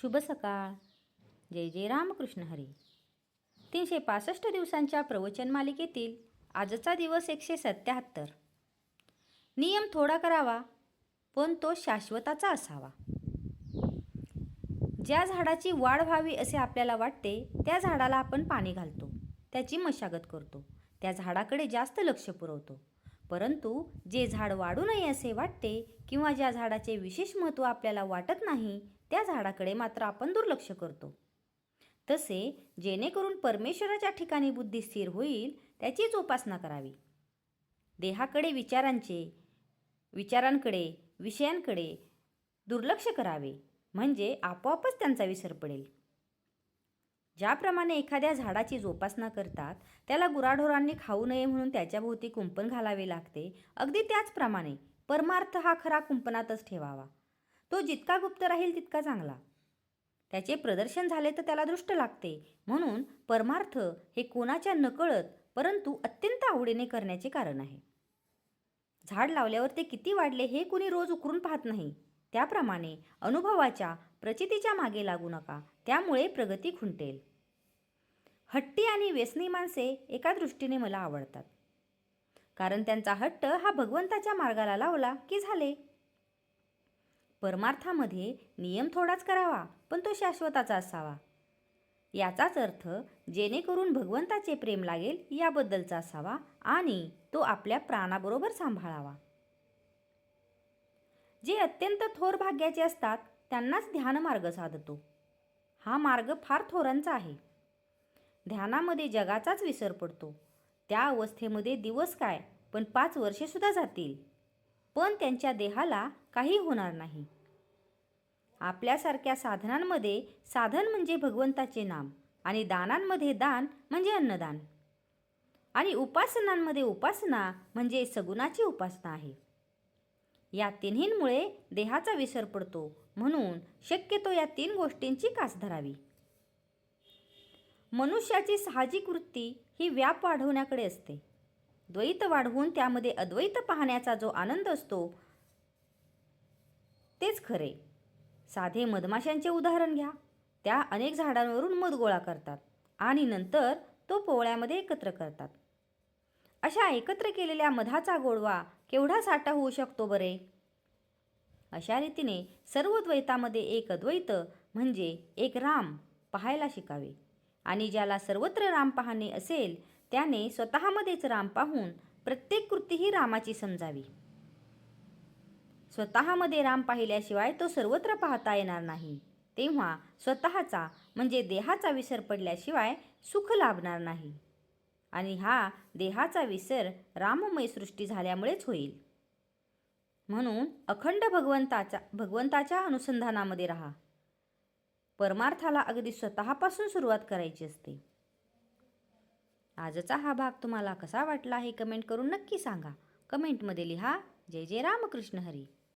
शुभ सकाळ. जय जय रामकृष्ण हरी. 365 दिवसांच्या प्रवचन मालिकेतील आजचा दिवस 177. नियम थोडा करावा पण तो शाश्वताचा असावा. ज्या झाडाची वाढ व्हावी असे आपल्याला वाटते त्या झाडाला आपण पाणी घालतो, त्याची मशागत करतो, त्या झाडाकडे जास्त लक्ष पुरवतो. परंतु जे झाड वाढू नये असे वाटते किंवा ज्या झाडाचे विशेष महत्त्व आपल्याला वाटत नाही त्या झाडाकडे मात्र आपण दुर्लक्ष करतो. तसे जेणेकरून परमेश्वराच्या ठिकाणी बुद्धी स्थिर होईल त्याचीच उपासना करावी. देहाकडे विचारांकडे विषयांकडे दुर्लक्ष करावे म्हणजे आपोआपच त्यांचा विसर पडेल. ज्याप्रमाणे एखाद्या झाडाची जोपासना करतात, त्याला गुराढोरांनी खाऊ नये म्हणून त्याच्या भोवती कुंपण घालावे लागते, अगदी त्याचप्रमाणे परमार्थ हा खरा कुंपणातच ठेवावा. तो जितका गुप्त राहील तितका चांगला. त्याचे प्रदर्शन झाले तर त्याला दृष्ट लागते. म्हणून परमार्थ हे कोणाच्या नकळत परंतु अत्यंत आवडीने करण्याचे कारण आहे. झाड लावल्यावर ते किती वाढले हे कुणी रोज उकरून पाहत नाही. त्याप्रमाणे अनुभवाच्या प्रचितीच्या मागे लागू नका, त्यामुळे प्रगती खुंटेल. हट्टी आणि व्यसनी माणसे एका दृष्टीने मला आवडतात, कारण त्यांचा हट्ट हा भगवंताच्या मार्गाला लावला की झाले. परमार्थामध्ये नियम थोडाच करावा पण तो शाश्वताचा असावा. याचाच अर्थ जेणेकरून भगवंताचे प्रेम लागेल याबद्दलचा असावा आणि तो आपल्या प्राणाबरोबर सांभाळावा. जे अत्यंत थोर भाग्याचे असतात त्यांनाच ध्यान मार्ग साधतो. हा मार्ग फार थोरांचा आहे. ध्यानामध्ये जगाचाच विसर पडतो. त्या अवस्थेमध्ये दिवस काय पण 5 वर्षेसुद्धा जातील, पण त्यांच्या देहाला काही होणार नाही. आपल्यासारख्या साधनांमध्ये साधन म्हणजे भगवंताचे नाम, आणि दानांमध्ये दान म्हणजे अन्नदान, आणि उपासनांमध्ये उपासना म्हणजे सगुणाची उपासना आहे. या तिन्हींमुळे देहाचा विसर पडतो. म्हणून शक्यतो या 3 गोष्टींची कास धरावी. मनुष्याची साहजिक वृत्ती ही व्याप वाढवण्याकडे असते. द्वैत वाढवून त्यामध्ये अद्वैत पाहण्याचा जो आनंद असतो तेच खरे. साधे मधमाशांचे उदाहरण घ्या. त्या अनेक झाडांवरून मध गोळा करतात आणि नंतर तो पोवळ्यामध्ये एकत्र करतात. अशा एकत्र केलेल्या मधाचा गोडवा केवढा साठा होऊ शकतो बरे. अशा रीतीने सर्व द्वैतामध्ये एक अद्वैत म्हणजे एक राम पाहायला शिकावे. आणि ज्याला सर्वत्र राम पाहणे असेल त्याने स्वतःमध्येच राम पाहून प्रत्येक कृती ही रामाची समजावी. स्वतःमध्ये राम पाहिल्याशिवाय तो सर्वत्र पाहता येणार नाही. तेव्हा स्वतःचा म्हणजे देहाचा विसर पडल्याशिवाय सुख लाभणार नाही. आणि हा देहाचा विसर राममय सृष्टी झाल्यामुळेच होईल. म्हणून अखंड भगवंताच्या अनुसंधानामध्ये राहा. परमार्थाला अगदी स्वतःपासून सुरुवात करायची असते. आजचा हा भाग तुम्हाला कसा वाटला हे कमेंट करून नक्की सांगा. कमेंटमध्ये लिहा. जय जय रामकृष्ण हरी.